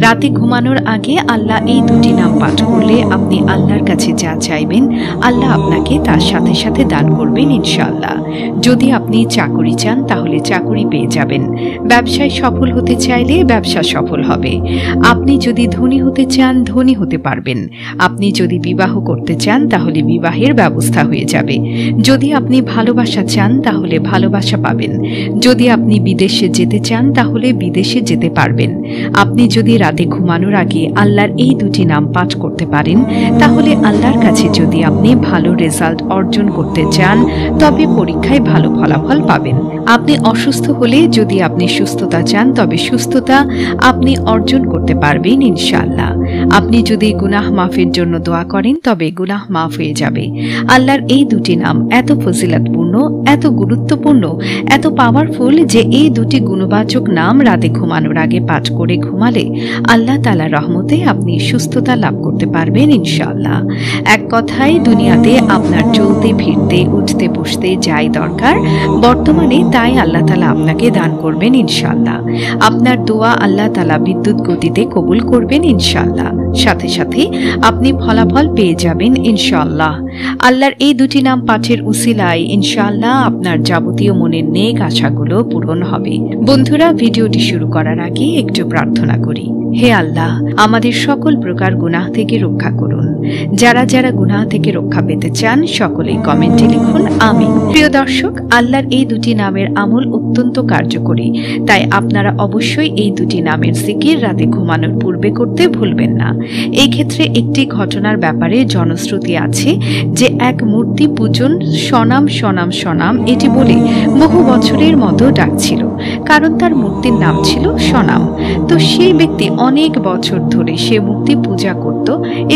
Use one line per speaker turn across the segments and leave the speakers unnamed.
রাতে ঘুমানোর আগে আল্লাহ এই দুটি নাম পাঠ করলে আপনি আল্লাহর কাছে যা চাইবেন আল্লাহ আপনাকে তার সাথে সাথে দান করবেন ইনশাআল্লাহ। যদি আপনি চাকরি চান তাহলে চাকরি পেয়ে যাবেন। ব্যবসায় সফল হতে চাইলে ব্যবসা সফল হবে। আপনি যদি ধনী হতে চান ধনী হতে পারবেন। আপনি যদি বিবাহ করতে চান তাহলে বিবাহের ব্যবস্থা হয়ে যাবে। যদি আপনি ভালোবাসা চান তাহলে ভালোবাসা পাবেন। যদি আপনি বিদেশে যেতে চান তাহলে বিদেশে যেতে পারবেন। আপনি যদি রাতে ঘুমানোর আগে আল্লাহর এই দুটি নাম পাঠ করতে পারেন তাহলে আল্লাহর কাছে যদি আপনি ভালো রেজাল্ট অর্জন করতে চান তবে পরীক্ষায় ভালো ফলাফল পাবেন। আপনি অসুস্থ হলে যদি আপনি সুস্থতা চান তবে সুস্থতা আপনি অর্জন করতে পারবেন ইনশাআল্লাহ। আপনি যদি গুনাহ মাফের জন্য দোয়া করেন তবে গুনাহ মাফ হয়ে যাবে। আল্লাহর এই দুটি নাম এত ফজিলতপূর্ণ, এত গুরুত্বপূর্ণ, এত পাওয়ারফুল যে এই দুটি গুণবাচক নাম রাতে ঘুমানোর আগে পাঠ করে ঘুমালে আল্লাহ তাআলার রহমতে আপনি সুস্থতা লাভ করতে পারবেন ইনশাআল্লাহ। এক কথায় দুনিয়াতে আপনার চলতে ফিরতে উঠতে বসতে যাই দরকার বর্তমানে তাই আল্লাহ তাআলা আপনাকে দান করবেন ইনশাআল্লাহ। আপনার দোয়া আল্লাহ তাআলা বিদ্যুৎ গতিতে কবুল করবেন ইনশাআল্লাহ। সাথে সাথে আপনি ফলাফল পেয়ে যাবেন ইনশাআল্লাহ। আল্লাহর এই দুটি নাম পাঠের উসিলায় ইনশাআল্লাহ আপনার যাবতীয় মনের নেক আশাগুলো পূরণ হবে। বন্ধুরা, ভিডিওটি শুরু করার আগে একটু প্রার্থনা করি। হে আল্লাহ, আমাদের সকল প্রকার গুনাহ থেকে রক্ষা করুন। যারা যারা গুনাহ থেকে রক্ষা পেতে চান সকলেই কমেন্টে লিখুন আমিন। প্রিয় দর্শক, আল্লাহর এই দুটি নামের আমল অত্যন্ত কার্যকরী, তাই আপনারা অবশ্যই এই দুটি নামের জিকির রাতে ঘুমানোর পূর্বে করতে ভুলবেন না। এই ক্ষেত্রে একটি ঘটনার ব্যাপারে জনশ্রুতি আছে যে এক মূর্তি পূজন সনাম সনাম সনাম এটি বলে বহু বছরের মতো ডাকছিল, কারণ তার মূর্তির নাম ছিল সনাম। তো সেই ব্যক্তি অনেক বছর ধরে সে মূর্তি পূজা করত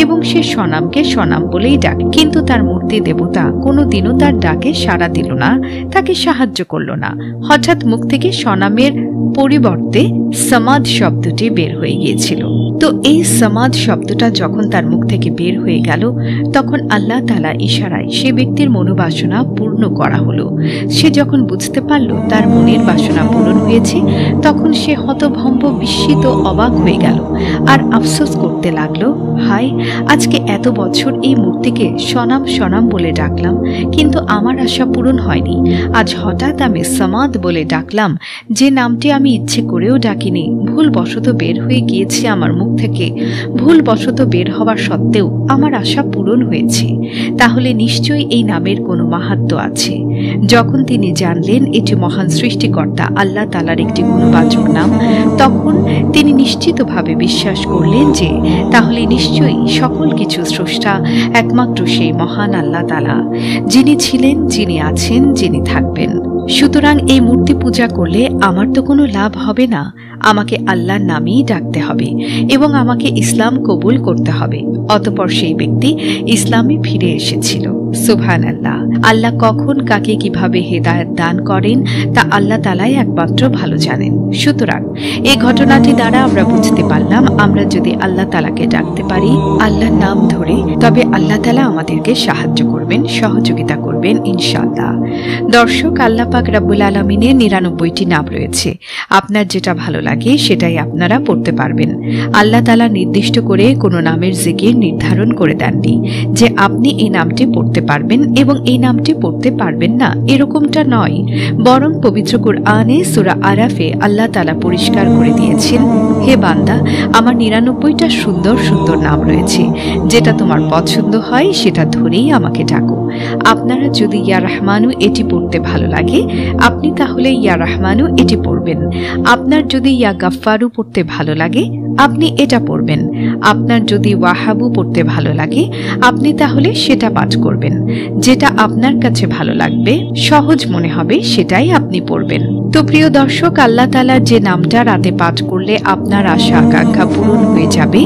এবং সে সনামকে সনাম বলেই ডাকে, কিন্তু তার মূর্তি দেবতা কোনোদিনও তার ডাকে সাড়া দিল না, তাকে সাহায্য করল না। হঠাৎ মুখ থেকে সনামের পরিবর্তে সমাদ শব্দটি বের হয়ে গিয়েছিল। তো এই সমাদ শব্দটা যখন তার মুখ থেকে বের হয়ে গেল তখন আল্লাহ তাআলা ইশারায় সে ব্যক্তির মনোবাসনা পূর্ণ করা হলো। সে যখন বুঝতে পারল তার মনের বাসনা পূরণ হয়েছে তখন সে হতভম্ব, বিস্মিত, অবাক হয়ে গেল আর আফসোস করতে লাগলো, হায়, আজকে এত বছর এই মূর্তিকে সনাম সনাম বলে ডাকলাম কিন্তু আমার আশা পূরণ হয়নি। আজ হঠাৎ আমি সমাদ বলে ডাকলাম, যে নামটি আমি ইচ্ছে করেও ডাকিনি, ভুলবশত বের হয়ে গিয়েছে আমার মুখ থেকে। ভুলবশত বের হওয়ার সত্ত্বেও আমার আশা পূরণ হয়েছে। তাহলে নিশ্চয়ই এই নামের কোনো মাহাত্ম্য আছে। যখন তিনি জানলেন এটি মহান সৃষ্টিকর্তা আল্লাহ তাআলার একটি গুণবাচক নাম তখন তিনি নিশ্চিতভাবে বিশ্বাস করলেন যে তাহলে নিশ্চয়ই সকল কিছু স্রষ্টা একমাত্র সেই মহান আল্লাহ তাআলা, যিনি ছিলেন, যিনি আছেন, যিনি থাকবেন। সুতরাং এই মূর্তি পূজা করলে আমার তো কোনো লাভ হবে না, আমাকে আল্লাহর নামেই ডাকতে হবে এবং আমাকে ইসলাম কবুল করতে হবে। অতঃপর সেই ব্যক্তি ইসলামে ফিরে এসেছিল। সুবহানাল্লাহ। আল্লাহ কখন কাকে কিভাবে হেদায়েত দান করেন তা আল্লাহ তাআলাই একমাত্র ভালো জানেন। সুতরাং এই ঘটনাটি দ্বারা আমরা বুঝতে পারলাম আমরা যদি আল্লাহ তাআলাকে ডাকতে পারি আল্লাহর নাম ধরে তবে আল্লাহ তাআলা আমাদেরকে সাহায্য করবেন, সহযোগিতা করবেন ইনশাআল্লাহ। দর্শক, আল্লাহ পাক রব্বুল আলামিনের ৯৯টি নাম রয়েছে। আপনার যেটা ভালো লাগে সেটাই আপনারা পড়তে পারবেন। আল্লাহ তাআলা নির্দিষ্ট করে কোনো নামের জিকির নির্ধারণ করে দেননি যে আপনি এই নামটি পড়তে পারবেন এবং এই নামটি পড়তে পারবেন না, এরকমটা নয়। বরং পবিত্র কুরআনে সূরা আরাফে আল্লাহ তাআলা পরিষ্কার করে দিয়েছেন, হে বান্দা, আমার ৯৯টা সুন্দর সুন্দর নাম রয়েছে, যেটা তোমার পছন্দ হয় সেটা ধরেই আমাকে ডাকো। আপনারা যদি ইয়া রহমানু এটি পড়তে ভালো লাগে আপনি তাহলে ইয়া রহমানু এটি পড়বেন। আপনার যদি ইয়া গাফফারু পড়তে ভালো লাগে আপনি এটা পড়বেন। আপনার যদি ওয়াহাবু পড়তে ভালো লাগে আপনি তাহলে সেটা পাঠ করবেন। যেটা আপনার কাছে ভালো লাগবে, সহজ মনে হবে সেটাই আপনি পড়বেন। তো প্রিয় দর্শক, আল্লাহ তাআলার যে নামটা রাতে পাঠ করলে আপনার আশা আকাঙ্ক্ষা পূরণ হয়ে যাবে